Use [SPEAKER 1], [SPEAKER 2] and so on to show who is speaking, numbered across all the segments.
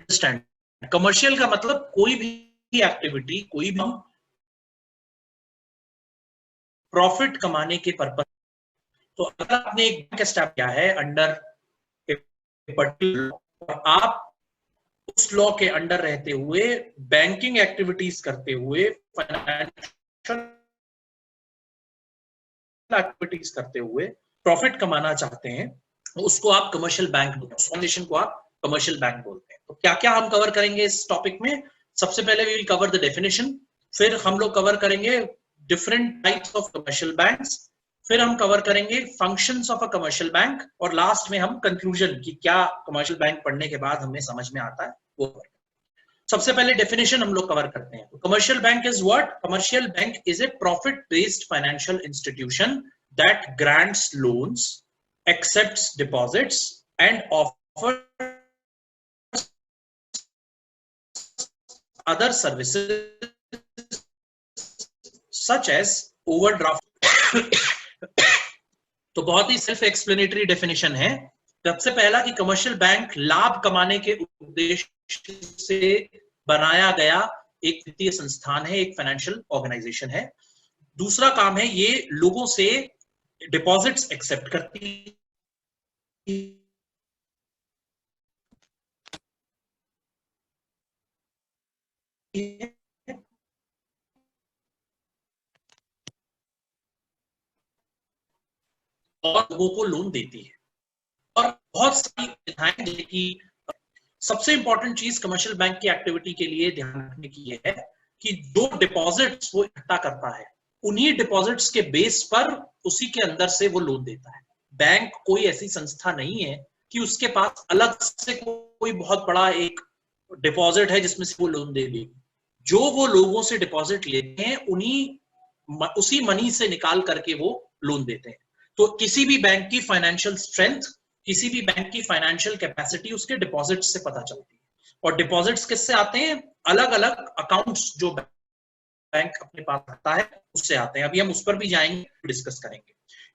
[SPEAKER 1] Understand, commercial का मतलब कोई भी एक्टिविटी, कोई भी प्रॉफिट कमाने के पर्पज। तो अगर आपने एक बैंक स्टार्ट किया है अंडर पर्टिकुलर, और आप उस लॉ के अंडर रहते हुए बैंकिंग एक्टिविटीज करते हुए, फाइनेंशियल एक्टिविटीज करते हुए प्रॉफिट कमाना चाहते हैं, उसको आप कमर्शियल बैंक बोलते हैं, उस फाउंडेशन को आप कमर्शियल बैंक बोलते हैं। तो क्या क्या हम कवर करेंगे इस टॉपिक में? सबसे पहले we will cover the definition, फिर हम लोग कवर करेंगे different types of commercial banks, फिर हम कवर करेंगे functions of a commercial bank, और लास्ट में हम कंक्लूजन कि क्या कमर्शियल बैंक पढ़ने के बाद हमें समझ में आता है वो करेंगे। सबसे पहले डेफिनेशन हम लोग कवर करते हैं। Commercial bank is what? Commercial bank is a profit based financial institution that grants loans, accepts deposits and offers other services such as overdraft। तो बहुत ही सेल्फ एक्सप्लेनेटरी डेफिनेशन है। सबसे पहला कि कमर्शियल बैंक लाभ कमाने के उद्देश्य से बनाया गया एक वित्तीय संस्थान है, एक फाइनेंशियल ऑर्गेनाइजेशन है। दूसरा काम है ये लोगों से डिपॉजिट्स एक्सेप्ट करती है और लोगों को लोन देती है। और बहुत सारी सुविधाएं जैसे कि सबसे इंपॉर्टेंट चीज कमर्शियल बैंक की एक्टिविटी के लिए ध्यान रखने की है कि जो डिपॉजिट्स वो इकट्ठा करता है, उन्हीं डिपॉजिट्स के बेस पर उसी के अंदर से वो लोन देता है। बैंक कोई ऐसी संस्था नहीं है कि उसके पास अलग से कोई बहुत बड़ा एक डिपॉजिट है जिसमें से वो लोन दे देगी। जो वो लोगों से डिपॉजिट लेते हैं उसी मनी से निकाल करके वो लोन देते हैं। तो किसी भी बैंक की फाइनेंशियल स्ट्रेंथ, किसी भी बैंक की फाइनेंशियल कैपेसिटी उसके डिपॉजिट से पता चलती है। और डिपॉजिट्स किससे आते हैं? अलग अलग अकाउंट्स जो बैंक अपने पास रखता है उससे आते हैं। अभी हम उस पर भी जाएंगे, डिस्कस करेंगे।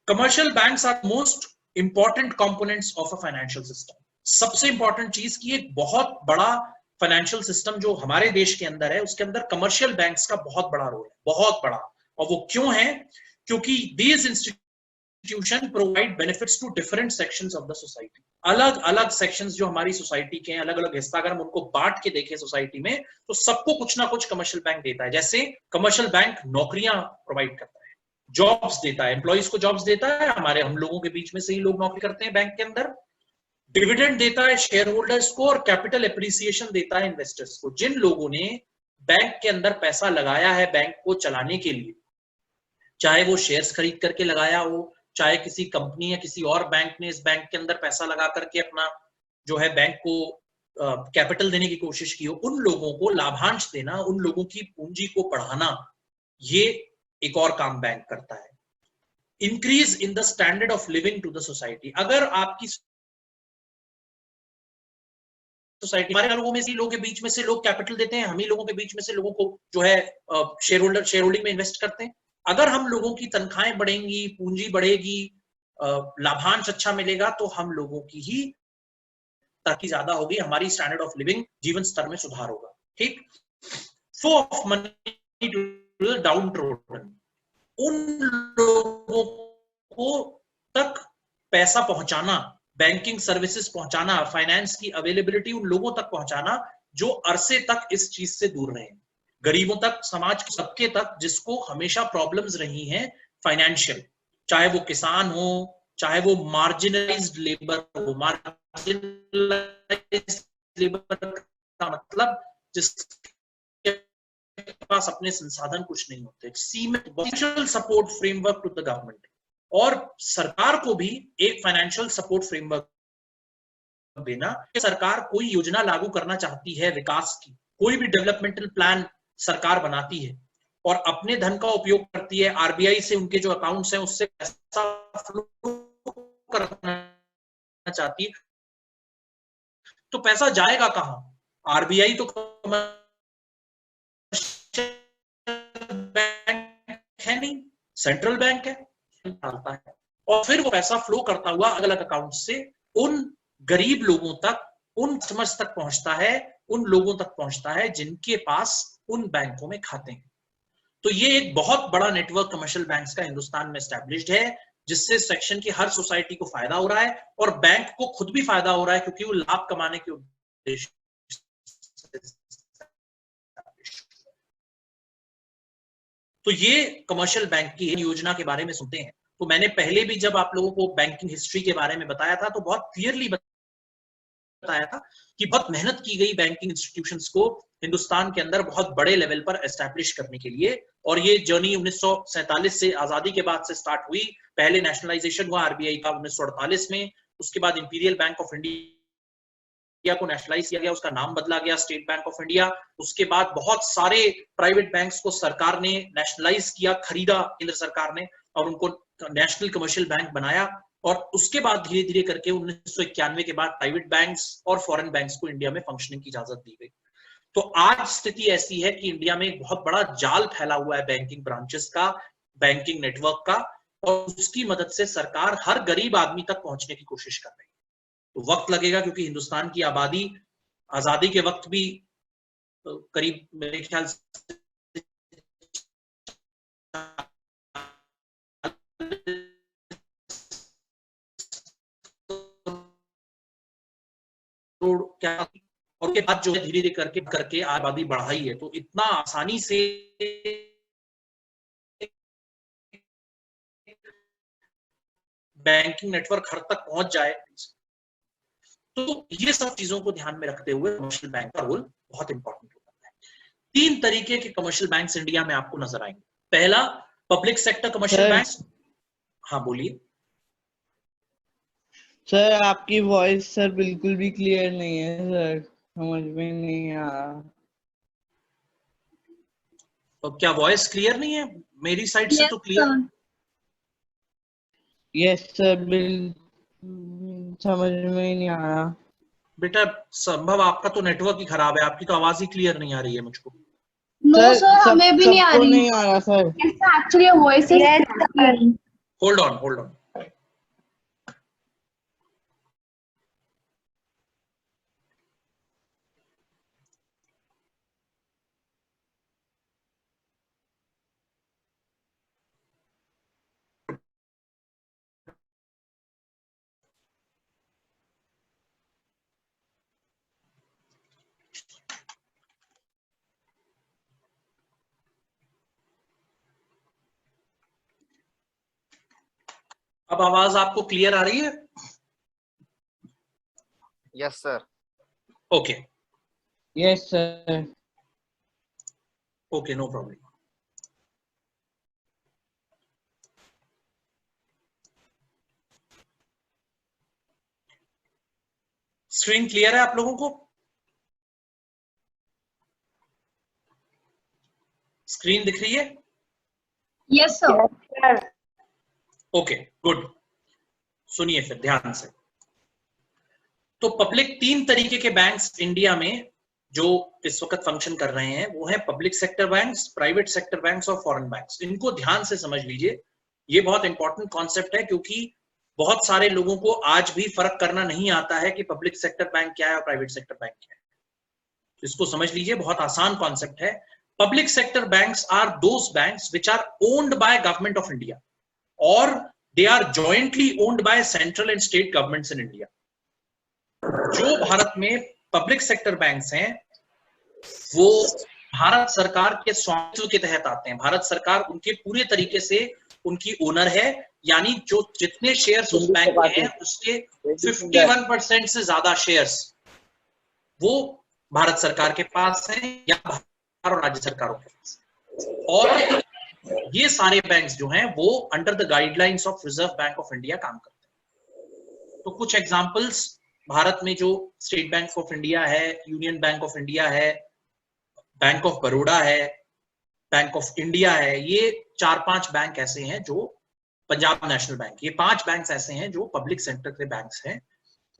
[SPEAKER 1] Commercial banks are most important components of a financial system. सबसे इंपॉर्टेंट चीज की एक बहुत बड़ा फाइनेंशियल सिस्टम जो हमारे देश के अंदर है, उसके अंदर कमर्शियल बैंक्स का बहुत बड़ा रोल है, बहुत बड़ा। और वो क्यों है? क्योंकि these institution provide benefits to different sections of the society. अलग अलग सेक्शंस जो हमारी सोसाइटी के हैं, अलग अलग हिस्सा अगर हम उनको बांट के देखें सोसाइटी में, तो सबको कुछ ना कुछ कमर्शियल बैंक देता है। जैसे कमर्शियल बैंक नौकरियां प्रोवाइड करता है, जॉब्स देता है, एम्प्लॉइज को जॉब्स देता है, हमारे हम लोगों के बीच में से ही लोग नौकरी करते हैं बैंक के अंदर। डिविडेंड देता है शेयर होल्डर्स को, और कैपिटल एप्रिसिएशन देता है इन्वेस्टर्स को। जिन लोगों ने बैंक के अंदर पैसा लगाया है बैंक को चलाने के लिए, चाहे वो शेयर्स खरीद करके लगाया हो, चाहे किसी कंपनी या किसी और बैंक ने इस बैंक के अंदर पैसा लगा करके अपना जो है बैंक को कैपिटल देने की कोशिश की हो, उन लोगों को लाभांश देना, उन लोगों की पूंजी को बढ़ाना, ये एक और काम बैंक करता है। Increase in the standard of living to the society. अगर आपकी सोसाइटी, हमारे लोगों में से लोगों के बीच में से लोग कैपिटल देते हैं, हम ही लोगों के बीच में से लोगों को जो है शेयर होल्डिंग में इन्वेस्ट करते हैं। अगर हम लोगों की तनख्वाहें बढ़ेंगी, पूंजी बढ़ेगी, लाभांश अच्छा मिलेगा, तो हम लोगों की ही तरक्की ज्यादा होगी, हमारी स्टैंडर्ड ऑफ लिविंग, जीवन स्तर में सुधार होगा। ठीक। Flow of money to the downtrodden. उन लोगों को तक पैसा पहुंचाना, बैंकिंग सर्विसेज पहुंचाना, फाइनेंस की अवेलेबिलिटी उन लोगों तक पहुंचाना जो अरसे तक इस चीज से दूर रहे, गरीबों तक, समाज के सबके तक, जिसको हमेशा प्रॉब्लम्स रही हैं फाइनेंशियल, चाहे वो किसान हो, चाहे वो मार्जिनलाइज्ड लेबर हो। मार्जिनलाइज्ड लेबर का मतलब जिसके पास अपने संसाधन कुछ नहीं होते। सीमित support framework to the government, और सरकार को भी एक फाइनेंशियल सपोर्ट फ्रेमवर्क देना। सरकार कोई योजना लागू करना चाहती है विकास की, कोई भी डेवलपमेंटल प्लान सरकार बनाती है और अपने धन का उपयोग करती है, आरबीआई से उनके जो अकाउंट्स हैं उससे पैसा फ्लो करना चाहती है, तो पैसा जाएगा कहां? आरबीआई तो बैंक है नहीं, सेंट्रल बैंक है, डालता है और फिर वो पैसा फ्लो करता हुआ अलग अलग अकाउंट से उन गरीब लोगों तक, उन कस्टमर्स तक पहुंचता है, उन लोगों तक पहुंचता है जिनके पास उन बैंकों में खाते हैं। तो ये एक बहुत बड़ा नेटवर्क कमर्शियल बैंक्स का हिंदुस्तान में एस्टैब्लिश्ड है, जिससे सेक्शन की हर सोसाइटी को फायदा हो रहा है और बैंक को खुद भी फायदा हो रहा है, क्योंकि वो लाभ कमाने के उद्देश्य। तो ये कमर्शियल बैंक की योजना के बारे में सुनते हैं। तो मैंने पहले भी जब आप लोगों को बैंकिंग हिस्ट्री के बारे में बताया था तो बहुत क्लियरली बताया था कि बहुत मेहनत की गई बैंकिंग इंस्टीट्यूशंस को हिंदुस्तान के अंदर बहुत बड़े लेवल पर एस्टैब्लिश करने के लिए। और ये जर्नी 1947 से आजादी के बाद से स्टार्ट हुई। पहले नेशनलाइजेशन हुआ आरबीआई का 1948 में, उसके बाद इंपीरियल बैंक ऑफ इंडिया को नेशनलाइज किया गया, उसका नाम बदला गया स्टेट बैंक ऑफ इंडिया। उसके बाद बहुत सारे प्राइवेट बैंक्स को सरकार ने नेशनलाइज किया, खरीदा केंद्र सरकार ने और उनको नेशनल कमर्शियल बैंक बनाया। और उसके बाद धीरे धीरे करके 1991 के बाद प्राइवेट बैंक्स और फॉरेन बैंक्स को इंडिया में फंक्शनिंग की इजाजत दी गई। तो आज स्थिति ऐसी है कि इंडिया में एक बहुत बड़ा जाल फैला हुआ है बैंकिंग ब्रांचेस का, बैंकिंग नेटवर्क का, और उसकी मदद से सरकार हर गरीब आदमी तक पहुंचने की कोशिश कर रही है। तो वक्त लगेगा, क्योंकि हिंदुस्तान की आबादी आजादी के वक्त भी करीब मेरे ख्याल से क्या, और के बाद जो है धीरे धीरे करके आबादी बढ़ाई है। तो इतना आसानी से बैंकिंग नेटवर्क हर तक पहुंच जाए, तो ये सब चीजों को ध्यान में रखते हुए कमर्शियल बैंक का रोल बहुत इंपॉर्टेंट होता है। 3 तरीके के कमर्शियल बैंक्स इंडिया में आपको नजर आएंगे। पहला, पब्लिक सेक्टर कमर्शियल बैंक्स। हाँ बोलिए
[SPEAKER 2] सर। आपकी वॉइस सर बिल्कुल भी क्लियर नहीं है सर, समझ में नहीं आ रहा।
[SPEAKER 1] तो क्या वॉइस क्लियर नहीं है? मेरी साइड से तो क्लियर।
[SPEAKER 2] यस सर, समझ में नहीं आ रहा।
[SPEAKER 1] बेटा संभव आपका तो नेटवर्क ही खराब है, आपकी तो आवाज ही क्लियर नहीं आ रही है मुझको।
[SPEAKER 3] नो सर, हमें भी नहीं आ रही।
[SPEAKER 2] नहीं आ रहा sir.
[SPEAKER 3] Actually voice is
[SPEAKER 1] hold on. अब आवाज आपको क्लियर आ रही है?
[SPEAKER 4] Yes sir.
[SPEAKER 1] Okay.
[SPEAKER 2] Yes sir.
[SPEAKER 1] Okay, no problem. Screen clear है आप लोगों को? स्क्रीन दिख रही है?
[SPEAKER 3] Yes sir.
[SPEAKER 1] Okay good. सुनिए फिर ध्यान से। तो पब्लिक 3 तरीके के बैंक्स इंडिया में जो इस वक्त फंक्शन कर रहे हैं वो है public sector banks, private sector banks और फॉरेन बैंक्स। इनको ध्यान से समझ लीजिए, ये बहुत इंपॉर्टेंट कॉन्सेप्ट है, क्योंकि बहुत सारे लोगों को आज भी फर्क करना नहीं आता है कि पब्लिक सेक्टर बैंक क्या है और प्राइवेट सेक्टर बैंक क्या है। इसको समझ लीजिए, बहुत आसान कॉन्सेप्ट है। Public sector banks are those banks which are owned by government of India और they are jointly owned by central and state governments in India. जो भारत में पब्लिक सेक्टर बैंक्स हैं वो भारत सरकार के स्वामित्व के तहत आते हैं। भारत सरकार उनके पूरे तरीके से उनकी ओनर है, यानी जो जितने शेयर्स उस बैंक में हैं उसके 51% से ज्यादा शेयर्स वो भारत सरकार के पास हैं या भारत और राज्य सरकारों के पास। और ये सारे बैंक्स जो हैं वो under the guidelines of reserve bank of India काम करते हैं। तो कुछ एग्जांपल्स, भारत में जो स्टेट बैंक ऑफ इंडिया है, यूनियन बैंक ऑफ इंडिया है, बैंक ऑफ बड़ौदा है, बैंक ऑफ इंडिया है, ये 4-5 बैंक ऐसे हैं जो, पंजाब नेशनल बैंक, ये 5 बैंक्स ऐसे हैं जो पब्लिक सेक्टर के बैंक्स हैं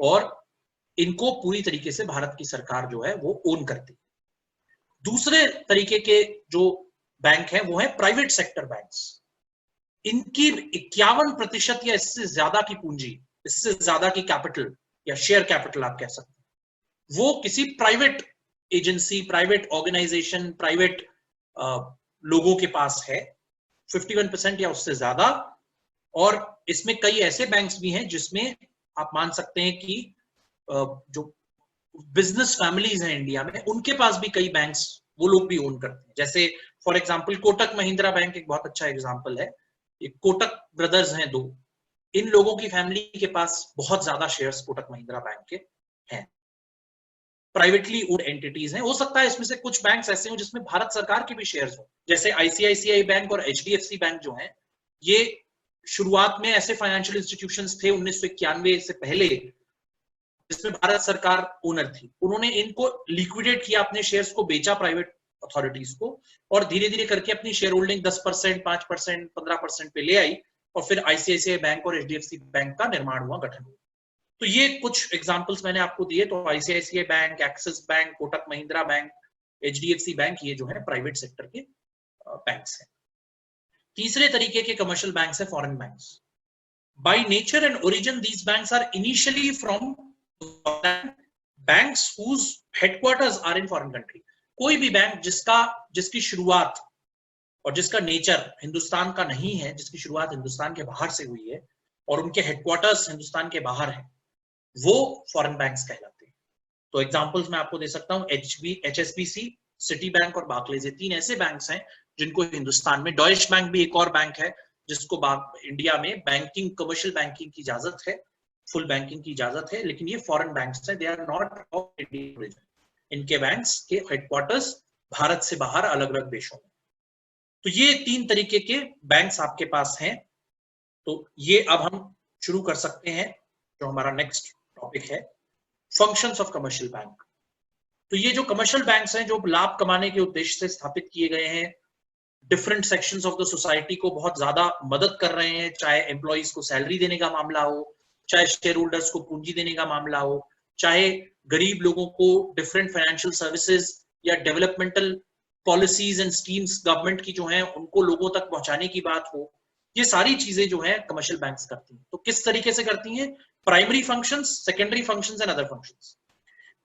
[SPEAKER 1] और इनको पूरी तरीके से भारत की सरकार जो है वो ओन करती है। दूसरे तरीके के जो बैंक हैं वो है प्राइवेट सेक्टर बैंक्स। इनकी 51% या इससे ज्यादा की पूंजी, इससे ज्यादा की कैपिटल या शेयर कैपिटल आप कह सकते हैं, वो किसी private agency, private organisation, private लोगों के पास है, 51% या उससे ज्यादा। और इसमें कई ऐसे बैंक्स भी हैं जिसमें आप मान सकते हैं कि जो बिजनेस फैमिलीज हैं इंडिया में, उनके पास भी कई बैंक्स वो लोग भी ओन करते हैं। जैसे for example Kotak Mahindra bank एक बहुत अच्छा एग्जांपल है। ये कोटक ब्रदर्स हैं दो, इन लोगों की फैमिली के पास बहुत ज्यादा शेयर्स कोटक महिंद्रा बैंक के हैं, प्राइवेटली ओन्ड एंटिटीज हैं। हो सकता है इसमें से कुछ बैंक्स ऐसे हो जिसमें भारत सरकार के भी शेयर्स हो, जैसे आईसीआईसीआई बैंक और एचडीएफसी बैंक जो हैं, ये शुरुआत में ऐसे फाइनेंशियल इंस्टीट्यूशंस थे 1991 से पहले जिसमें भारत सरकार ओनर थी। उन्होंने इनको लिक्विडेट किया, अपने शेयर्स को बेचा प्राइवेट अथॉरिटीज को, और धीरे धीरे करके अपनी शेयर होल्डिंग 10%, 5%, 15% पे ले आई, और फिर आईसीआईसीआई बैंक और एचडीएफसी बैंक का निर्माण हुआ, गठन हुआ। तो ये कुछ एग्जांपल्स मैंने आपको दिए। तो ICICI bank, axis bank, Kotak Mahindra bank, HDFC bank, ये जो है प्राइवेट सेक्टर के बैंक्स हैं। तीसरे तरीके के कमर्शियल बैंक्स है foreign banks. By nature and origin these banks are initially from banks whose headquarters are in foreign country. कोई भी बैंक जिसकी शुरुआत और जिसका नेचर हिंदुस्तान का नहीं है, जिसकी शुरुआत हिंदुस्तान के बाहर से हुई है और उनके हेडक्वार्टर्स हिंदुस्तान के बाहर है, वो फॉरेन बैंक्स कहलाते हैं। तो एग्जांपल्स मैं आपको दे सकता हूं, एचएसबीसी, सिटी बैंक और बार्कलेज, ये तीन ऐसे बैंक्स हैं जिनको हिंदुस्तान में, डॉयश बैंक भी एक और बैंक है जिसको इंडिया में बैंकिंग, कमर्शियल बैंकिंग की इजाजत है, फुल बैंकिंग की इजाजत है, लेकिन ये फॉरेन बैंक्स हैं, they are not of Indian origin. इनके बैंक्स के हेडक्वार्टर्स भारत से बाहर अलग अलग देशों में। तो ये तीन तरीके के बैंक्स आपके पास हैं। तो ये अब हम शुरू कर सकते हैं जो हमारा नेक्स्ट टॉपिक है, फंक्शंस ऑफ कमर्शियल बैंक। तो ये जो कमर्शियल बैंक्स हैं, जो लाभ कमाने के उद्देश्य से स्थापित किए गए हैं, different sections of the society को बहुत ज्यादा मदद कर रहे हैं, चाहे एम्प्लॉइज को सैलरी देने का मामला हो, चाहे शेयर होल्डर्स को पूंजी देने का मामला हो, चाहे गरीब लोगों को डिफरेंट फाइनेंशियल सर्विसेज या developmental policies and schemes government की जो है उनको लोगों तक पहुंचाने की बात हो, ये सारी चीजें जो है कमर्शियल बैंक्स करती हैं। तो किस तरीके से करती हैं? Primary functions, secondary functions and other functions.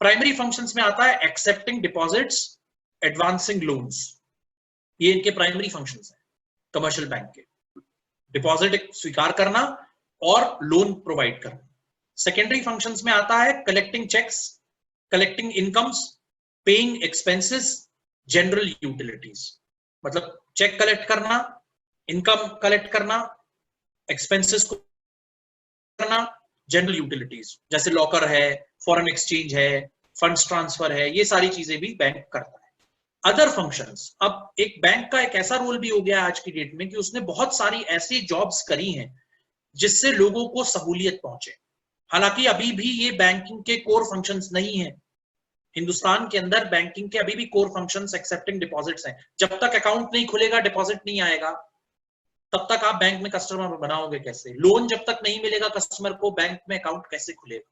[SPEAKER 1] Primary functions में आता है एक्सेप्टिंग डिपॉजिट्स, एडवांसिंग लोन्स, ये इनके प्राइमरी फंक्शंस हैं कमर्शियल बैंक के। डिपॉजिट स्वीकार करना और लोन प्रोवाइड करना। सेकेंडरी फंक्शंस में आता है collecting cheques, collecting incomes, paying expenses, general utilities. मतलब चेक कलेक्ट करना, इनकम कलेक्ट करना, एक्सपेंसेस को करना, जनरल यूटिलिटीज जैसे लॉकर है, फॉरेन एक्सचेंज है, फंड्स ट्रांसफर है, ये सारी चीजें भी बैंक करता है। अदर फंक्शंस, अब एक बैंक का एक ऐसा रोल भी हो गया आज की डेट में कि उसने बहुत सारी ऐसी जॉब्स करी हैं जिससे लोगों को सहूलियत पहुंचे। हालांकि अभी भी ये बैंकिंग के कोर फंक्शंस नहीं है। हिंदुस्तान के अंदर बैंकिंग के अभी भी कोर फंक्शंस एक्सेप्टिंग डिपॉजिट्स हैं। जब तक अकाउंट नहीं खुलेगा, डिपॉजिट नहीं आएगा, तब तक आप बैंक में कस्टमर बनाओगे कैसे? लोन जब तक नहीं मिलेगा कस्टमर को, बैंक में अकाउंट कैसे खुलेगा?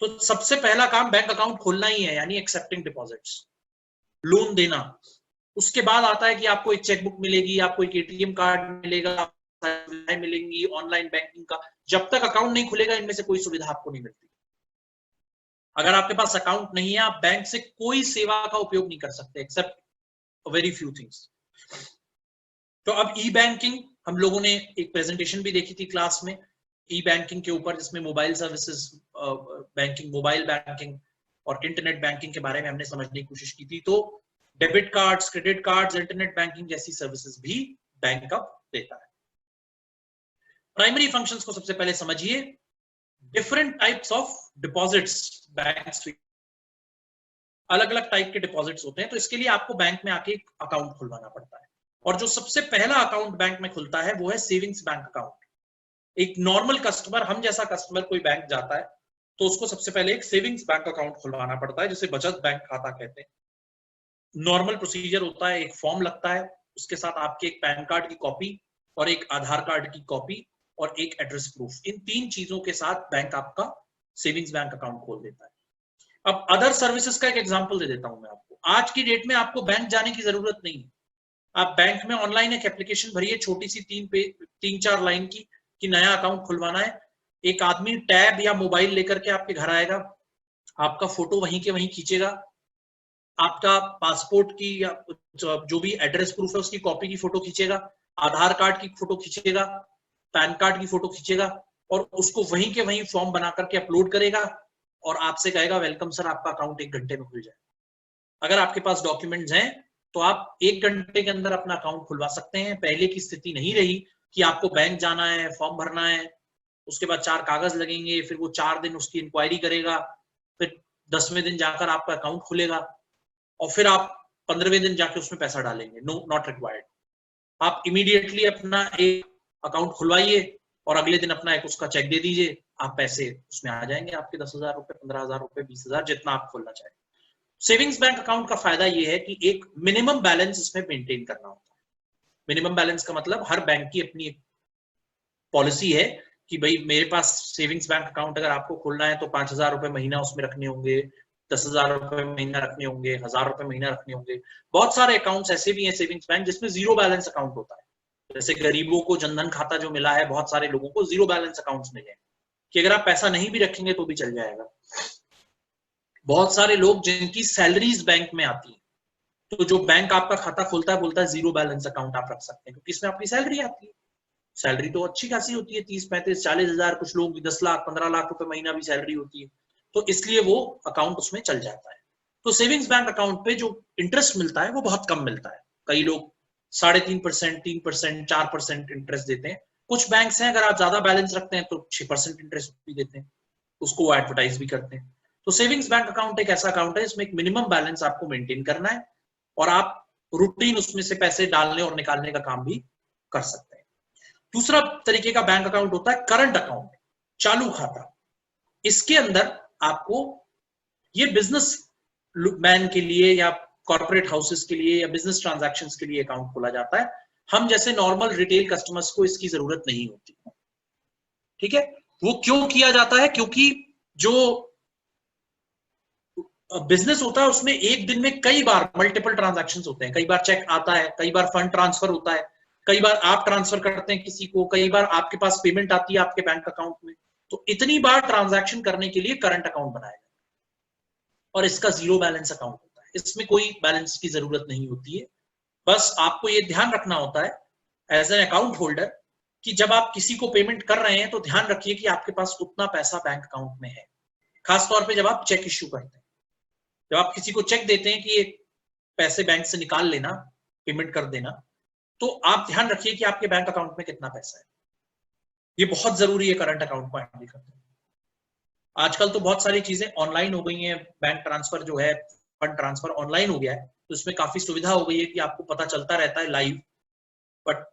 [SPEAKER 1] तो सबसे पहला काम बैंक अकाउंट खोलना ही है, यानी एक्सेप्टिंग डिपॉजिट्स, लोन देना। उसके बाद आता है कि आपको एक चेकबुक मिलेगी, आपको एक एटीएम कार्ड मिलेगा, मिलेंगी, ऑनलाइन बैंकिंग का। जब तक अकाउंट नहीं खुलेगा इनमें से कोई सुविधा आपको नहीं मिलती। अगर आपके पास अकाउंट नहीं है, आप बैंक से कोई सेवा का उपयोग नहीं कर सकते एक्सेप्ट वेरी फ्यू थिंग्स। तो अब ई बैंकिंग, हम लोगों ने एक प्रेजेंटेशन भी देखी थी क्लास में ई बैंकिंग के ऊपर, जिसमें mobile services banking, mobile banking और इंटरनेट बैंकिंग के बारे में हमने समझने की कोशिश की थी। तो debit cards, credit cards, internet banking जैसी सर्विसेज भी बैंक अब देता है। प्राइमरी फंक्शंस को सबसे पहले समझिए। Different types of deposits banks, अलग अलग टाइप के डिपॉजिट्स होते हैं। तो इसके लिए आपको बैंक में आके एक अकाउंट खुलवाना पड़ता है, और जो सबसे पहला अकाउंट बैंक में खुलता है वो है सेविंग्स बैंक अकाउंट। एक नॉर्मल कस्टमर, हम जैसा कस्टमर कोई बैंक जाता है तो उसको सबसे पहले एक सेविंग्स बैंक अकाउंट खुलवाना पड़ता है, जिसे बचत बैंक खाता कहते हैं। नॉर्मल प्रोसीजर होता है, एक फॉर्म लगता है, उसके साथ आपके एक पैन कार्ड की कॉपी और एक आधार कार्ड की कॉपी और एक एड्रेस प्रूफ, इन तीन चीजों के साथ बैंक आपका सेविंग्स बैंक अकाउंट खोल देता है। अब अदर सर्विसेज का एक एग्जांपल दे देता हूं मैं आपको। आज की डेट में आपको बैंक जाने की जरूरत नहीं है। आप बैंक में ऑनलाइन एक एप्लीकेशन भरिए, छोटी सी 3-4 लाइन की, कि नया अकाउंट खुलवाना है। एक आदमी टैब या मोबाइल लेकर के आपके घर आएगा, आपका फोटो वहीं के वहीं खींचेगा, आपका पासपोर्ट की या जो भी एड्रेस प्रूफ है उसकी कॉपी की फोटो खींचेगा, आधार कार्ड की फोटो खींचेगा, पैन कार्ड की फोटो खींचेगा और उसको वहीं के वहीं फॉर्म बना करके अपलोड करेगा और आपसे कहेगा वेलकम सर, आपका अकाउंट 1 घंटे में खुल जाए। अगर आपके पास डॉक्यूमेंट्स हैं तो आप 1 घंटे के अंदर अपना अकाउंट खुलवा सकते हैं। पहले की स्थिति नहीं रही कि आपको बैंक जाना है, फॉर्म भरना है, उसके बाद 4 कागज लगेंगे, फिर वो 4 दिन उसकी इंक्वायरी करेगा, फिर 10वें दिन जाकर आपका अकाउंट खुलेगा और फिर आप 15वें दिन जाके उसमें पैसा डालेंगे। No, not required. आप इमीडिएटली अपना एक अकाउंट खुलवाइए और अगले दिन अपना एक उसका चेक दे दीजिए, आप पैसे उसमें आ जाएंगे आपके 10,000 रुपए, 15,000 रुपए, 20,000, जितना आप खोलना चाहें। सेविंग्स बैंक अकाउंट का फायदा ये है कि एक मिनिमम बैलेंस इसमें मेंटेन करना होता है। मिनिमम बैलेंस का मतलब हर बैंक की अपनी एक पॉलिसी है कि भाई मेरे पास सेविंग्स बैंक अकाउंट अगर आपको खोलना है तो 5,000 रुपए महीना उसमें रखने होंगे, 10,000 रुपए महीना रखने होंगे, 1,000 रुपए महीना रखने होंगे। बहुत सारे अकाउंट्स ऐसे भी हैं सेविंग्स बैंक जिसमें जीरो बैलेंस अकाउंट होता है। जैसे गरीबों को जनधन खाता जो मिला है, बहुत सारे लोगों को जीरो बैलेंस अकाउंट्स मिले कि अगर आप पैसा नहीं भी रखेंगे तो भी चल जाएगा। बहुत सारे लोग जिनकी सैलरीज बैंक में आती है, तो जो बैंक आपका खाता खोलता है बोलता है जीरो बैलेंस अकाउंट आप रख सकते हैं क्योंकि इसमें आपकी सैलरी आती है। सैलरी तो अच्छी खासी होती है, 30, 35, 40 हजार, कुछ लोग 10 लाख 15 लाख रुपए महीना भी सैलरी होती है, तो इसलिए वो अकाउंट उसमें चल जाता है। तो सेविंग्स बैंक अकाउंट पे जो इंटरेस्ट मिलता है वो बहुत कम मिलता है। कई लोग 3.5%, 3%, 4% इंटरेस्ट देते हैं। कुछ बैंक्स हैं अगर आप ज्यादा बैलेंस रखते हैं तो 6% इंटरेस्ट भी देते हैं, उसको वो एडवर्टाइज भी करते हैं। तो सेविंग्स बैंक अकाउंट एक ऐसा अकाउंट है जिसमें एक मिनिमम बैलेंस आपको मेंटेन करना है और आप रूटीन उसमें से पैसे डालने और निकालने का काम भी कर सकते हैं। दूसरा तरीके का बैंक अकाउंट होता है करंट अकाउंट, चालू खाता। इसके अंदर आपको ये बिजनेस मैन के लिए या कॉर्पोरेट हाउसेस के लिए या बिजनेस ट्रांजैक्शंस के लिए अकाउंट खोला जाता है। हम जैसे नॉर्मल रिटेल कस्टमर्स को इसकी जरूरत नहीं होती। ठीक है, वो क्यों किया जाता है? क्योंकि जो बिजनेस होता है उसमें एक दिन में कई बार मल्टीपल ट्रांजैक्शंस होते हैं। कई बार चेक आता है, कई बार फंड ट्रांसफर होता है, कई बार आप ट्रांसफर करते हैं किसी को, कई बार आपके पास पेमेंट आती है आपके बैंक अकाउंट में। तो इतनी बार ट्रांजैक्शन करने के लिए करंट अकाउंट बनाया जाता है और इसका जीरो बैलेंस अकाउंट होता है। इसमें कोई बैलेंस की जरूरत नहीं होती है। बस आपको ये ध्यान रखना होता है एज एन अकाउंट होल्डर कि जब आप किसी को पेमेंट कर रहे हैं तो ध्यान रखिए कि आपके पास उतना पैसा बैंक अकाउंट में है। खासतौर पर जब आप चेक इश्यू करते हैं, जब आप किसी को चेक देते हैं कि ये पैसे बैंक से निकाल लेना, पेमेंट कर देना, तो आप ध्यान रखिए कि आपके बैंक अकाउंट में कितना पैसा है। ये बहुत जरूरी है करंट अकाउंट को हैंडल करना। आजकल तो बहुत सारी चीजें ऑनलाइन हो गई हैं। बैंक ट्रांसफर जो है, फंड ट्रांसफर ऑनलाइन हो गया है, तो इसमें काफी सुविधा हो गई है कि आपको पता चलता रहता है लाइव। बट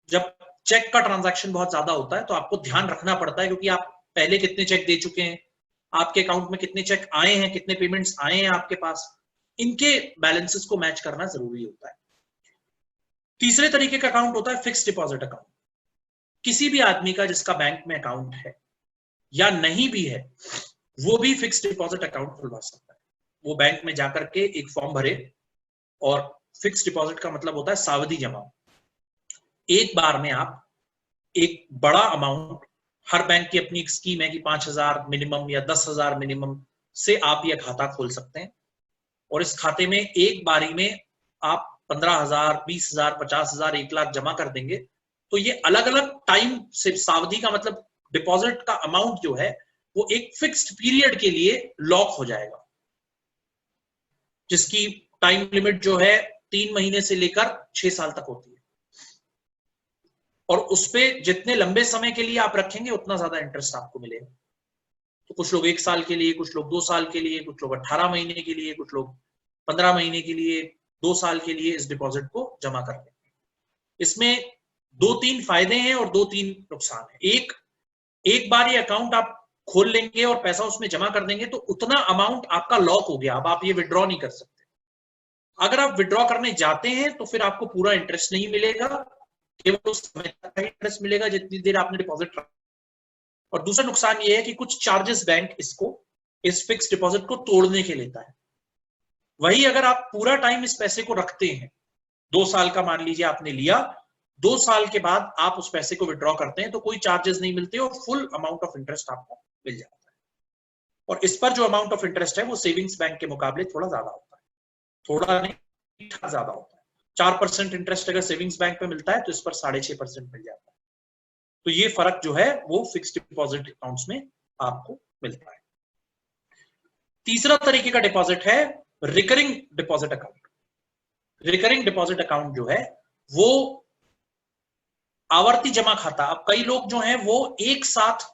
[SPEAKER 1] जब चेक का ट्रांजैक्शन बहुत ज्यादा होता है तो आपको ध्यान रखना पड़ता है क्योंकि आप पहले कितने चेक दे चुके हैं, आपके अकाउंट में कितने चेक आए हैं, कितने पेमेंट्स आए हैं आपके पास, इनके बैलेंसेस को मैच करना जरूरी होता है। तीसरे तरीके का अकाउंट होता है फिक्स्ड डिपॉजिट अकाउंट। किसी भी आदमी का जिसका बैंक में अकाउंट है या नहीं भी है, वो भी फिक्स्ड डिपॉजिट अकाउंट खुलवा सकता है। वो बैंक में जाकर के एक फॉर्म भरे, और फिक्स्ड डिपॉजिट का मतलब होता है सावधि जमा। एक बार में आप एक बड़ा अमाउंट, हर बैंक की अपनी एक स्कीम है कि 5,000 मिनिमम या 10,000 मिनिमम से आप यह खाता खोल सकते हैं और इस खाते में एक बारी में आप 15,000, 20,000, 50,000, 1 लाख जमा कर देंगे तो ये अलग अलग टाइम से, सावधि का मतलब डिपॉजिट का अमाउंट जो है वो एक फिक्स्ड पीरियड के लिए लॉक हो जाएगा, जिसकी टाइम लिमिट जो है 3 महीने से लेकर 6 साल तक होती है। और उस पे जितने लंबे समय के लिए आप रखेंगे उतना ज्यादा इंटरेस्ट आपको मिलेगा। तो कुछ लोग 1 साल के लिए, कुछ लोग 2 साल के लिए, कुछ लोग 18 महीने के लिए, कुछ लोग 15 महीने के लिए, 2 साल के लिए इस डिपॉजिट को जमा कर देंगे। इसमें 2-3 फायदे हैं और 2-3 नुकसान है। एक बार ये अकाउंट आप खोल लेंगे और पैसा उसमें जमा कर देंगे तो उतना अमाउंट आपका लॉक हो गया, अब आप ये विड्रॉ नहीं कर सकते। अगर आप विड्रॉ करने जाते हैं तो फिर आपको पूरा इंटरेस्ट नहीं मिलेगा, केवल उस समय तक इंटरेस्ट मिलेगा जितनी देर आपने डिपॉजिट रखा। और दूसरा नुकसान ये है कि कुछ चार्जेस बैंक इस फिक्स डिपॉजिट को तोड़ने के लेता है। वही अगर आप पूरा टाइम इस पैसे को रखते हैं, 2 साल का मान लीजिए आपने लिया, 2 साल के बाद आप उस पैसे को विड्रॉ करते हैं तो कोई चार्जेस नहीं मिलते और फुल अमाउंट ऑफ इंटरेस्ट आपको मिल जाता है। और इस पर जो अमाउंट ऑफ इंटरेस्ट है वो सेविंग्स बैंक के मुकाबले थोड़ा ज्यादा होता है। थोड़ा नहीं, ज्यादा होता है। 4% इंटरेस्ट अगर सेविंग्स बैंक में मिलता है तो इस पर 6.5% मिल जाता है। तो ये फर्क जो है वो फिक्स्ड डिपॉजिट अकाउंट्स में आपको मिलता है। तीसरा तरीके का डिपॉजिट है recurring deposit account. Recurring deposit account जो है वो आवर्ती जमा खाता। अब कई लोग जो हैं वो एक साथ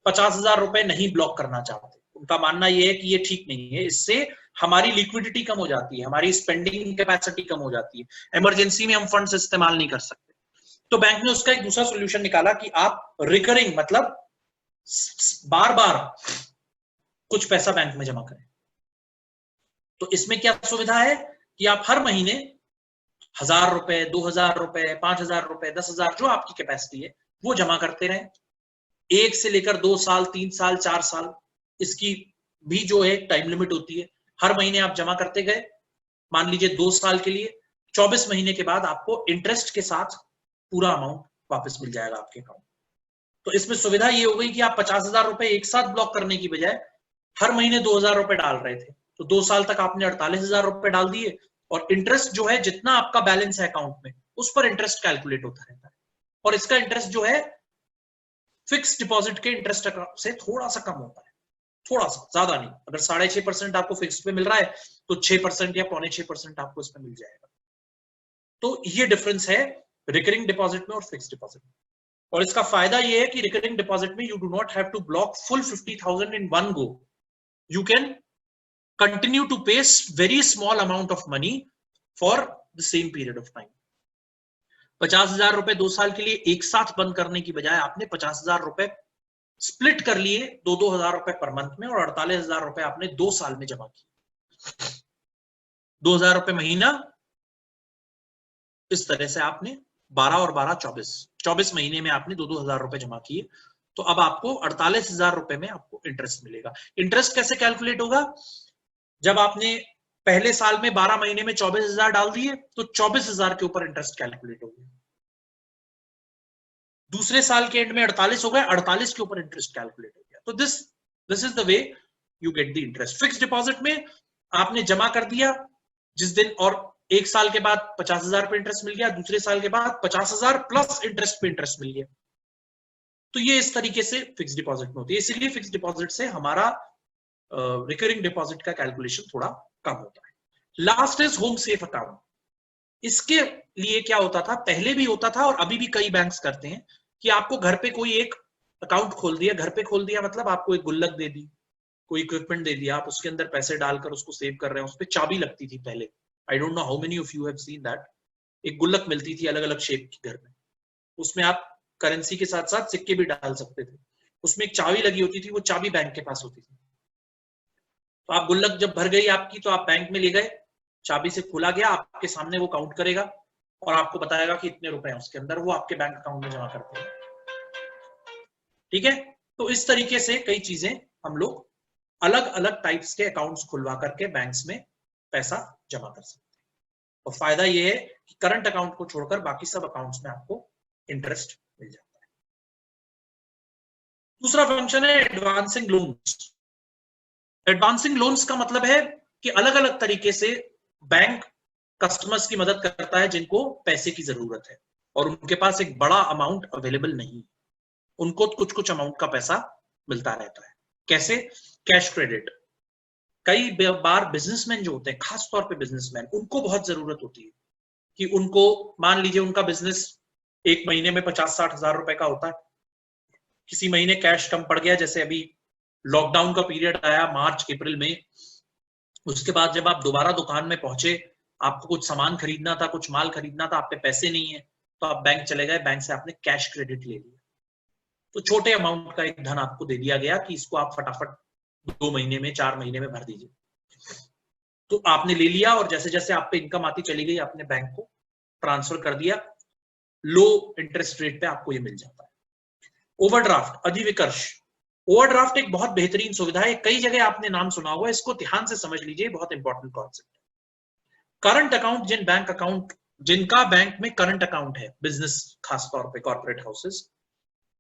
[SPEAKER 1] 50,000 रुपए नहीं ब्लॉक करना चाहते। उनका मानना यह है कि ये ठीक नहीं है, इससे हमारी लिक्विडिटी कम हो जाती है, हमारी स्पेंडिंग कैपेसिटी कम हो जाती है, इमरजेंसी में हम फंड्स इस्तेमाल नहीं कर सकते। तो बैंक ने उसका एक दूसरा सोल्यूशन निकाला कि आप रिकरिंग मतलब बार बार कुछ पैसा बैंक में जमा करें। तो इसमें क्या सुविधा है कि आप हर महीने 1,000 रुपए, 2,000 रुपए, 5,000 रुपए, 10,000 जो आपकी कैपेसिटी है वो जमा करते रहें। 1 से लेकर 2 साल, 3 साल, 4 साल, इसकी भी जो है टाइम लिमिट होती है। हर महीने आप जमा करते गए, मान लीजिए 2 साल के लिए, 24 महीने के बाद आपको इंटरेस्ट के साथ पूरा अमाउंट वापस मिल जाएगा आपके अकाउंट। तो इसमें सुविधा ये हो गई कि आप 50,000 रुपए एक साथ ब्लॉक करने की बजाय हर महीने 2,000 रुपए डाल रहे थे, तो 2 साल तक आपने 48,000 रुपए डाल दिए, और इंटरेस्ट जो है जितना आपका बैलेंस है अकाउंट में उस पर इंटरेस्ट कैलकुलेट होता रहता है। और इसका इंटरेस्ट जो है फिक्स डिपॉजिट के इंटरेस्ट से थोड़ा सा कम होता है, थोड़ा सा, ज्यादा नहीं। अगर 6.5% आपको फिक्स पे मिल रहा है तो 6% या 5.25% आपको इसमें मिल जाएगा। तो ये डिफरेंस है रिकरिंग डिपॉजिट में और फिक्स डिपॉजिट में। और इसका फायदा ये है कि रिकरिंग डिपॉजिट में you do not have to block full 50,000 in one go. You can continue to pay very small amount of money for the same period of time. 50,000 रुपए 2 साल के लिए एक साथ बंद करने की बजाय आपने 50,000 रुपए स्प्लिट कर लिए 2,000 रुपए पर मंथ में, और 48,000 रुपए आपने 2 साल में जमा किए। 2,000 रुपए महीना, इस तरह से आपने 12 और 12 24 महीने में आपने 2,000 रुपए जमा किए। तो अब आपको 48,000 रुपए में आपको इंटरेस्ट मिलेगा। इंटरेस्ट कैसे कैलकुलेट होगा? जब आपने पहले साल में 12 महीने में 24,000 डाल दिए तो 24,000 के ऊपर इंटरेस्ट कैलकुलेट हो गया। दूसरे साल के एंड में 48 हो गए, 48 के ऊपर इंटरेस्ट कैलकुलेट हो गया। तो this is the way you get the interest. Fix deposit में आपने जमा कर दिया जिस दिन, और एक साल के बाद 50,000 पे इंटरेस्ट मिल गया, दूसरे साल के बाद 50,000 प्लस इंटरेस्ट पे इंटरेस्ट मिल गया। तो ये इस तरीके से फिक्स डिपॉजिट में होती है। इसीलिए फिक्स डिपॉजिट से हमारा रिकरिंग डिपॉजिट का कैलकुलेशन थोड़ा कम होता है। Last is home safe account. इसके लिए क्या होता था, पहले भी होता था और अभी भी कई बैंक्स करते हैं कि आपको घर पे कोई एक अकाउंट खोल दिया। घर पे खोल दिया मतलब आपको एक गुल्लक दे दी, कोई इक्विपमेंट दे दिया, आप उसके अंदर पैसे डालकर उसको सेव कर रहे हैं। उस पर चाबी लगती थी पहले। I don't know how many of you have seen that. एक गुल्लक मिलती थी अलग अलग शेप की घर में, उसमें आप करेंसी के साथ साथ सिक्के भी डाल सकते थे। उसमें एक चाबी लगी होती थी, वो चाबी बैंक के पास होती थी। तो आप गुल्लक जब भर गई आपकी, तो आप बैंक में ले गए, चाबी से खोला गया, आपके सामने वो काउंट करेगा और आपको बताएगा कि इतने रुपए हैं उसके अंदर, वो आपके बैंक अकाउंट में जमा करते हैं। ठीक है, तो इस तरीके से कई चीजें हम लोग अलग अलग टाइप्स के अकाउंट्स खुलवा करके बैंक्स में पैसा जमा कर सकते हैं। और फायदा ये है कि करंट अकाउंट को छोड़कर बाकी सब अकाउंट्स में आपको इंटरेस्ट मिल जाता है। दूसरा फंक्शन है एडवांसिंग लोन्स। एडवांसिंग लोन्स का मतलब है कि अलग अलग तरीके से बैंक कस्टमर्स की मदद करता है जिनको पैसे की जरूरत है और उनके पास एक बड़ा अमाउंट अवेलेबल नहीं है, उनको कुछ कुछ अमाउंट का पैसा मिलता रहता है। कैसे? Cash credit. कई बार बिजनेसमैन जो होते हैं, खास तौर पे बिजनेसमैन, उनको बहुत जरूरत होती है कि उनको, मान लीजिए उनका बिजनेस एक महीने में 50-60 हजार रुपए का होता है, किसी महीने कैश कम पड़ गया, जैसे अभी लॉकडाउन का पीरियड आया मार्च अप्रैल में, उसके बाद जब आप दोबारा दुकान में पहुंचे, आपको कुछ सामान खरीदना था, कुछ माल खरीदना था, आप पे पैसे नहीं है, तो आप बैंक चले गए, बैंक से आपने कैश क्रेडिट ले लिया। तो छोटे अमाउंट का एक धन आपको दे दिया गया कि इसको आप फटाफट 2 महीने में, 4 महीने में भर दीजिए। तो आपने ले लिया और जैसे जैसे आप पे इनकम आती चली गई, आपने बैंक को ट्रांसफर कर दिया, लो इंटरेस्ट रेट पे आपको ये मिल जाता है। ओवरड्राफ्ट, अधिविकर्ष। ओवरड्राफ्ट एक बहुत बेहतरीन सुविधा है, कई जगह आपने नाम सुना होगा, इसको ध्यान से समझ लीजिए, बहुत इंपॉर्टेंट कॉन्सेप्ट है। करंट अकाउंट, जिनका बैंक में करंट अकाउंट है, बिजनेस खास तौर पे कॉर्पोरेट हाउसेस,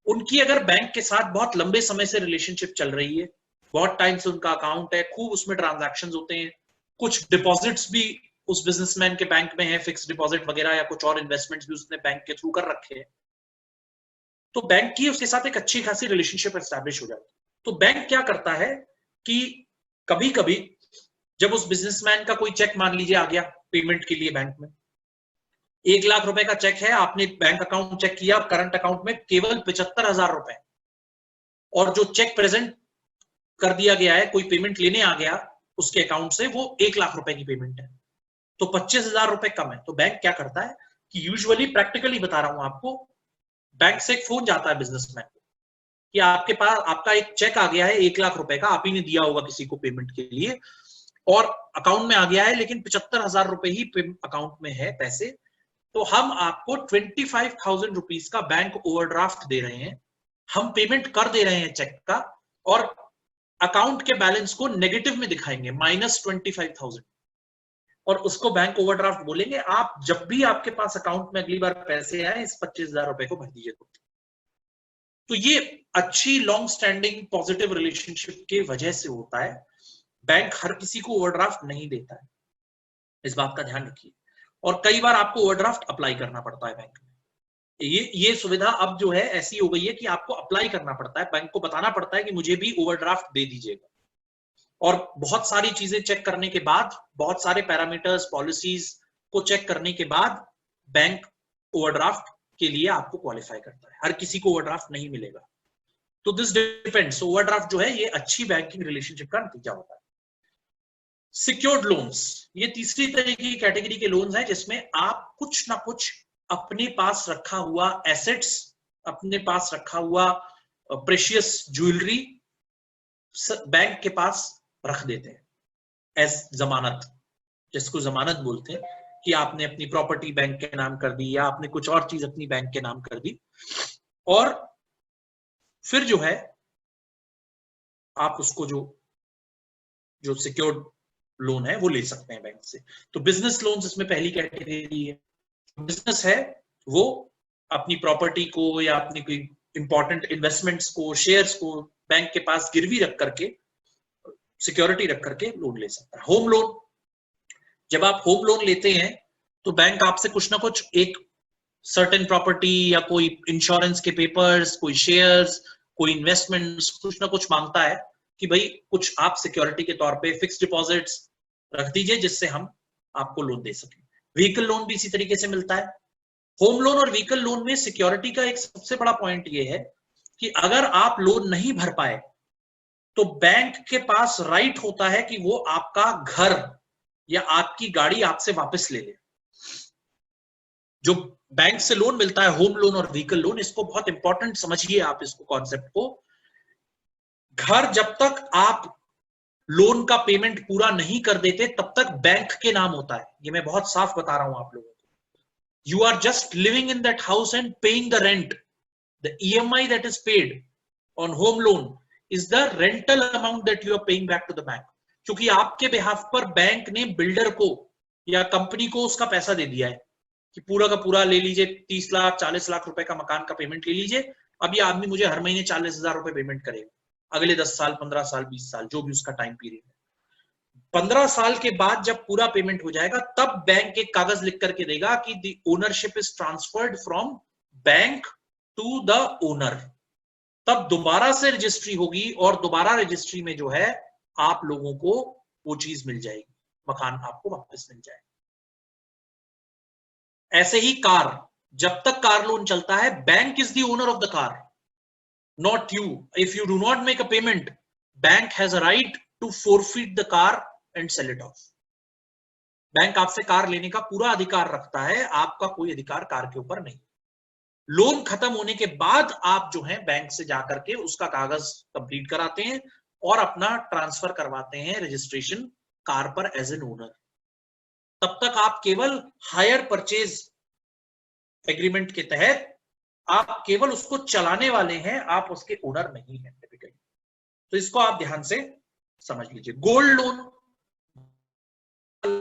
[SPEAKER 1] उनकी अगर बैंक के साथ बहुत लंबे समय से रिलेशनशिप चल रही है, बहुत टाइम से उनका अकाउंट है, खूब उसमें ट्रांजैक्शंस होते हैं, कुछ डिपॉजिट्स भी उस बिजनेसमैन के बैंक में है, फिक्स डिपॉजिट वगैरह या कुछ और इन्वेस्टमेंट्स भी उसने बैंक के थ्रू कर रखे हैं, तो बैंक की उसके साथ एक अच्छी खासी रिलेशनशिप एस्टैब्लिश हो जाती है। तो बैंक क्या करता है कि कभी कभी जब उस बिजनेसमैन का कोई चेक मान लीजिए आ गया पेमेंट के लिए बैंक में, 1 लाख रुपए का चेक है, आपने बैंक अकाउंट चेक किया, करंट अकाउंट में केवल 75,000 रुपए, और जो चेक प्रेजेंट कर दिया गया है, कोई पेमेंट लेने आ गया उसके अकाउंट से, वो 1 लाख रुपए की पेमेंट है, तो 25,000 रुपए कम है। तो बैंक क्या करता है कि यूजुअली, प्रैक्टिकली बता रहा हूं आपको, बैंक से एक फोन जाता है बिजनेसमैन को कि आपके पास आपका एक चेक आ गया है 1 लाख रुपए का, आप ही ने दिया होगा किसी को पेमेंट के लिए, और अकाउंट में आ गया है, लेकिन 75,000 रुपए ही अकाउंट में है पैसे, तो हम आपको 25,000 रुपीज का बैंक ओवरड्राफ्ट दे रहे हैं, हम पेमेंट कर दे रहे हैं चेक का, और अकाउंट के बैलेंस को नेगेटिव में दिखाएंगे, -25,000, और उसको बैंक ओवरड्राफ्ट बोलेंगे। आप जब भी आपके पास अकाउंट में अगली बार पैसे आए, इस 25,000 रुपए को भर दीजिए। तो ये अच्छी लॉन्ग स्टैंडिंग पॉजिटिव रिलेशनशिप के वजह से होता है। बैंक हर किसी को ओवरड्राफ्ट नहीं देता है, इस बात का ध्यान रखिए, और कई बार आपको ओवरड्राफ्ट अप्लाई करना पड़ता है बैंक में। ये सुविधा अब जो है ऐसी हो गई है कि आपको अप्लाई करना पड़ता है, बैंक को बताना पड़ता है कि मुझे भी ओवरड्राफ्ट दे दीजिएगा, और बहुत सारी चीजें चेक करने के बाद, बहुत सारे पैरामीटर्स, पॉलिसीज को चेक करने के बाद बैंक ओवरड्राफ्ट के लिए आपको क्वालिफाई करता है। हर किसी को ओवरड्राफ्ट नहीं मिलेगा, तो दिस डिपेंड्स। ओवरड्राफ्ट जो है ये अच्छी बैंकिंग रिलेशनशिप का नतीजा होता है। सिक्योर्ड लोन्स, ये तीसरी तरह की कैटेगरी के लोन्स हैं जिसमें आप कुछ ना कुछ अपने पास रखा हुआ एसेट्स, अपने पास रखा हुआ प्रेशियस ज्वेलरी बैंक के पास रख देते हैं एज जमानत, जिसको जमानत बोलते हैं, कि आपने अपनी प्रॉपर्टी बैंक के नाम कर दी, या आपने कुछ और चीज अपनी बैंक के नाम कर दी, और फिर जो है आप उसको जो सिक्योर्ड लोन है वो ले सकते हैं बैंक से। तो बिजनेस लोन्स इसमें पहली कैटेगरी है। बिजनेस है वो अपनी प्रॉपर्टी को या अपनी कोई इंपॉर्टेंट इन्वेस्टमेंट्स को, शेयर्स को बैंक के पास गिरवी रख करके, सिक्योरिटी रख करके लोन ले सकता है। होम लोन, जब आप होम लोन लेते हैं तो बैंक आपसे कुछ ना कुछ एक सर्टेन प्रॉपर्टी या कोई इंश्योरेंस के पेपर्स, कोई शेयर्स, कोई इन्वेस्टमेंट्स, कुछ ना कुछ मांगता है कि भाई कुछ आप सिक्योरिटी के तौर पे फिक्स डिपॉजिट्स रख दीजिए जिससे हम आपको लोन दे सकें। व्हीकल लोन भी इसी तरीके से मिलता है। होम लोन और व्हीकल लोन में सिक्योरिटी का एक सबसे बड़ा पॉइंट ये है कि अगर आप लोन नहीं भर पाए तो बैंक के पास राइट होता है कि वो आपका घर या आपकी गाड़ी आपसे वापस ले ले। जो बैंक से लोन मिलता है, होम लोन और व्हीकल लोन, इसको बहुत इंपॉर्टेंट समझिए आप इसको, कॉन्सेप्ट को। घर जब तक आप लोन का पेमेंट पूरा नहीं कर देते तब तक बैंक के नाम होता है, ये मैं बहुत साफ बता रहा हूं आप लोगों को। You are just living in that house and paying the rent. The EMI that is paid on home loan is the rental amount that you are paying back to the bank. क्योंकि आपके behalf पर bank ने builder को या company को उसका पैसा दे दिया है कि पूरा का पूरा ले लीजिए, 30 लाख 40 लाख रुपए का मकान का पेमेंट ले लीजिए, अब ये आदमी मुझे हर महीने 40,000 रुपए पेमेंट करेगा अगले 10 साल, 15 साल, 20 साल, जो भी उसका टाइम पीरियड है। 15 साल के बाद जब पूरा पेमेंट हो जाएगा तब बैंक एक कागज लिख करके देगा कि the ownership is transferred from bank to the owner. तब दोबारा से रजिस्ट्री होगी और दोबारा रजिस्ट्री में जो है आप लोगों को वो चीज मिल जाएगी, मकान आपको वापस मिल जाएगा। ऐसे ही कार, जब तक कार लोन चलता है bank is the owner of the car, not you. If you do not make a payment, bank has a right to forfeit the car and sell it off. Bank आपसे car लेने का पूरा अधिकार रखता है, आपका कोई अधिकार कार के ऊपर नहीं। लोन खत्म होने के बाद आप जो है बैंक से जाकर के उसका कागज कंप्लीट कराते हैं और अपना ट्रांसफर करवाते हैं रजिस्ट्रेशन कार पर एज एन ओनर। तब तक आप केवल हायर परचेज एग्रीमेंट के तहत आप केवल उसको चलाने वाले हैं, आप उसके ओनर नहीं हैं टिपिकली। तो इसको आप ध्यान से समझ लीजिए। गोल्ड लोन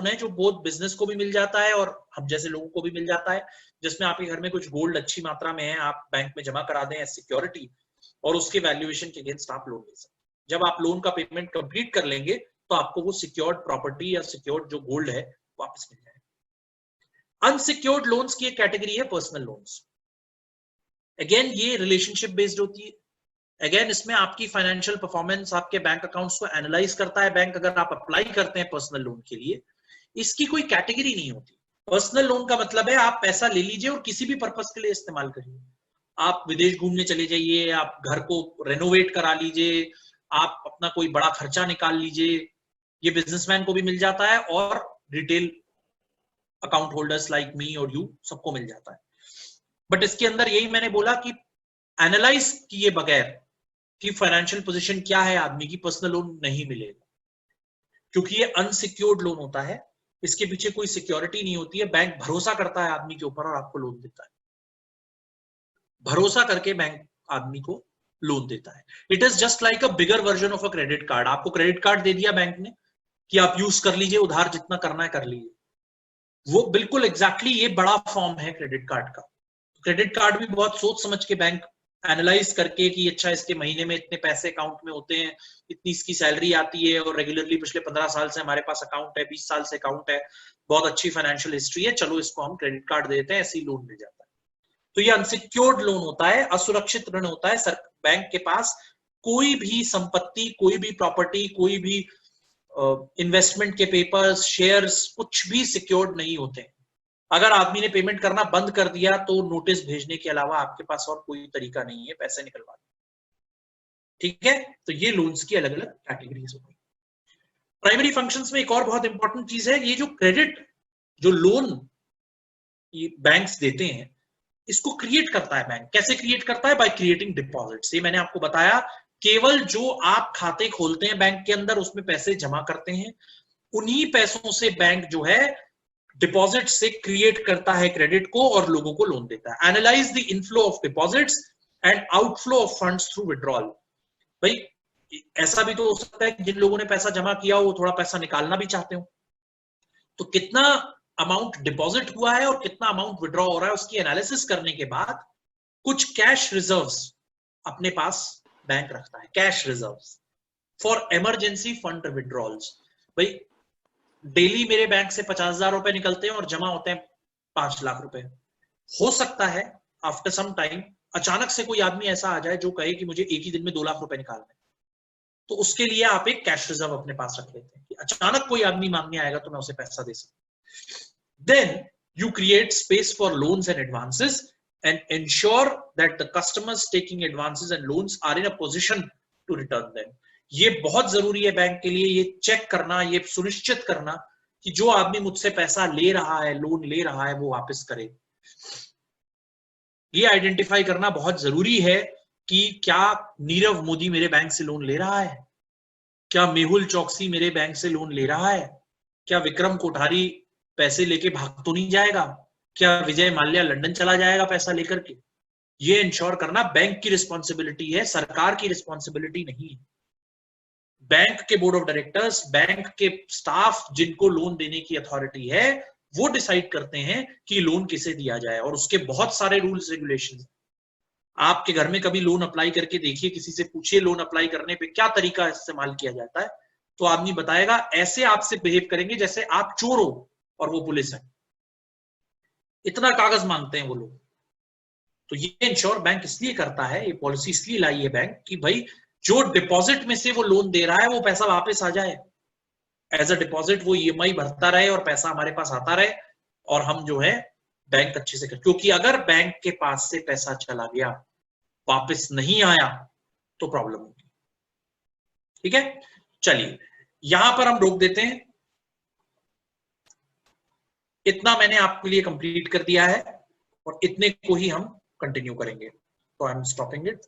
[SPEAKER 1] है जो बहुत बिजनेस को भी मिल जाता है और हम जैसे लोगों को भी मिल जाता है, जिसमें आपके घर में कुछ गोल्ड अच्छी मात्रा में है, आप बैंक में जमा करा दें एज सिक्योरिटी और उसके वैल्यूएशन के अगेंस्ट आप लोन ले सकते हैं। जब आप लोन का पेमेंट कंप्लीट कर लेंगे तो आपको वो सिक्योर्ड प्रॉपर्टी या सिक्योर्ड जो गोल्ड है वापस मिल जाए। अनसिक्योर्ड लोन्स की एक कैटेगरी है पर्सनल लोन्स। अगेन ये रिलेशनशिप बेस्ड होती है। अगेन इसमें आपकी फाइनेंशियल परफॉर्मेंस, आपके बैंक अकाउंट्स को एनालाइज करता है बैंक, अगर आप अप्लाई करते हैं पर्सनल लोन के लिए। इसकी कोई कैटेगरी नहीं होती। पर्सनल लोन का मतलब है आप पैसा ले लीजिए और किसी भी पर्पस के लिए इस्तेमाल करिए। आप विदेश घूमने चले जाइए, आप घर को रेनोवेट करा लीजिए, आप अपना कोई बड़ा खर्चा निकाल लीजिए। ये बिजनेसमैन को भी मिल जाता है और retail account holders like me और यू सबको मिल जाता है। बट इसके अंदर यही मैंने बोला कि एनालाइज किए बगैर कि फाइनेंशियल पोजीशन क्या है आदमी की, पर्सनल लोन नहीं मिलेगा, क्योंकि ये अनसिक्योर्ड लोन होता है। इसके पीछे कोई सिक्योरिटी नहीं होती है। बैंक भरोसा करता है आदमी के ऊपर और आपको लोन देता है। भरोसा करके बैंक आदमी को लोन देता है। It is just like a bigger version of a credit card. आपको क्रेडिट कार्ड दे दिया बैंक ने कि आप यूज कर लीजिए, उधार जितना करना है कर लीजिए। वो बिल्कुल एग्जैक्टली ये बड़ा फॉर्म है क्रेडिट कार्ड का। क्रेडिट कार्ड भी बहुत सोच समझ के बैंक एनालाइज करके कि अच्छा इसके महीने में इतने पैसे अकाउंट में होते हैं, इतनी इसकी सैलरी आती है और रेगुलरली पिछले 15 साल से हमारे पास अकाउंट है, 20 साल से अकाउंट है, बहुत अच्छी फाइनेंशियल हिस्ट्री है, चलो इसको हम क्रेडिट कार्ड देते हैं, ऐसी लोन मिल जाता है। तो ये अनसिक्योर्ड लोन होता है, असुरक्षित ऋण होता है। बैंक के पास कोई भी संपत्ति, कोई भी प्रॉपर्टी, कोई भी इन्वेस्टमेंट के पेपर्स, शेयर्स, कुछ भी सिक्योर्ड नहीं होते। अगर आदमी ने पेमेंट करना बंद कर दिया तो नोटिस भेजने के अलावा आपके पास और कोई तरीका नहीं है पैसे निकलवाने। ठीक है, तो ये लोन्स की अलग अलग कैटेगरीज होती है। प्राइमरी फंक्शंस में एक और बहुत इंपॉर्टेंट चीज है, ये जो क्रेडिट, जो लोन ये बैंक्स देते हैं, इसको क्रिएट करता है बैंक। कैसे क्रिएट करता है? By creating deposits. ये मैंने आपको बताया, केवल जो आप खाते खोलते हैं बैंक के अंदर, उसमें पैसे जमा करते हैं, उन्हीं पैसों से बैंक जो है डिपॉजिट से क्रिएट करता है क्रेडिट को और लोगों को लोन देता है। Analyse the inflow of deposits and outflow of funds through withdrawal. भाई ऐसा भी तो हो सकता है कि जिन लोगों ने पैसा जमा किया हो वो थोड़ा पैसा निकालना भी चाहते हो, तो कितना अमाउंट डिपॉजिट हुआ है और कितना अमाउंट विड्रॉ हो रहा है, उसकी एनालिसिस करने के बाद कुछ कैश रिजर्व्स अपने पास बैंक रखता है। Cash reserves for emergency fund withdrawals. भाई डेली मेरे बैंक से 50,000 रुपए निकलते हैं और जमा होते हैं 5 लाख रुपए। हो सकता है आफ्टर सम टाइम अचानक से कोई आदमी ऐसा आ जाए जो कहे कि मुझे एक ही दिन में 2 लाख रुपए निकालने, तो उसके लिए आप एक कैश रिजर्व अपने पास रख लेते हैं कि अचानक कोई आदमी मांगने आएगा तो मैं उसे पैसा दे सकूं। Then you create space for loans and advances and ensure that the customers taking advances and loans are in a position to return them. ये बहुत जरूरी है बैंक के लिए, ये चेक करना, ये सुनिश्चित करना कि जो आदमी मुझसे पैसा ले रहा है, लोन ले रहा है, वो वापस करे। ये आइडेंटिफाई करना बहुत जरूरी है कि क्या नीरव मोदी मेरे बैंक से लोन ले रहा है, क्या मेहुल चौकसी मेरे बैंक से लोन ले रहा है, क्या विक्रम कोठारी पैसे लेके भाग तो नहीं जाएगा, क्या विजय माल्या लंदन चला जाएगा पैसा लेकर के। ये इंश्योर करना बैंक की रिस्पॉन्सिबिलिटी है, सरकार की रिस्पॉन्सिबिलिटी नहीं है। बैंक के बोर्ड ऑफ डायरेक्टर्स, बैंक के स्टाफ जिनको लोन देने की अथॉरिटी है, वो डिसाइड करते हैं कि लोन किसे दिया जाए, और उसके बहुत सारे रूल्स रेगुलेशंस। आपके घर में कभी लोन अप्लाई करके देखिए, किसी से पूछिए लोन अप्लाई करने पे क्या तरीका इस्तेमाल किया जाता है, तो आदमी बताएगा ऐसे आपसे बिहेव करेंगे जैसे आप चोर हो और वो पुलिस है। इतना कागज मांगते हैं वो लोग। तो ये इंश्योर बैंक इसलिए करता है, ये पॉलिसी इसलिए लाई है बैंक कि भाई जो डिपॉजिट में से वो लोन दे रहा है वो पैसा वापस आ जाए, एज अ डिपॉजिट वो ईएमआई भरता रहे और पैसा हमारे पास आता रहे, और हम जो है बैंक अच्छे से कर। क्योंकि अगर बैंक के पास से पैसा चला गया, वापस नहीं आया, तो प्रॉब्लम होगी। ठीक है, चलिए यहां पर हम रोक देते हैं। इतना मैंने आपके लिए कंप्लीट कर दिया है और इतने को ही हम कंटिन्यू करेंगे, तो आई एम स्टॉपिंग इट।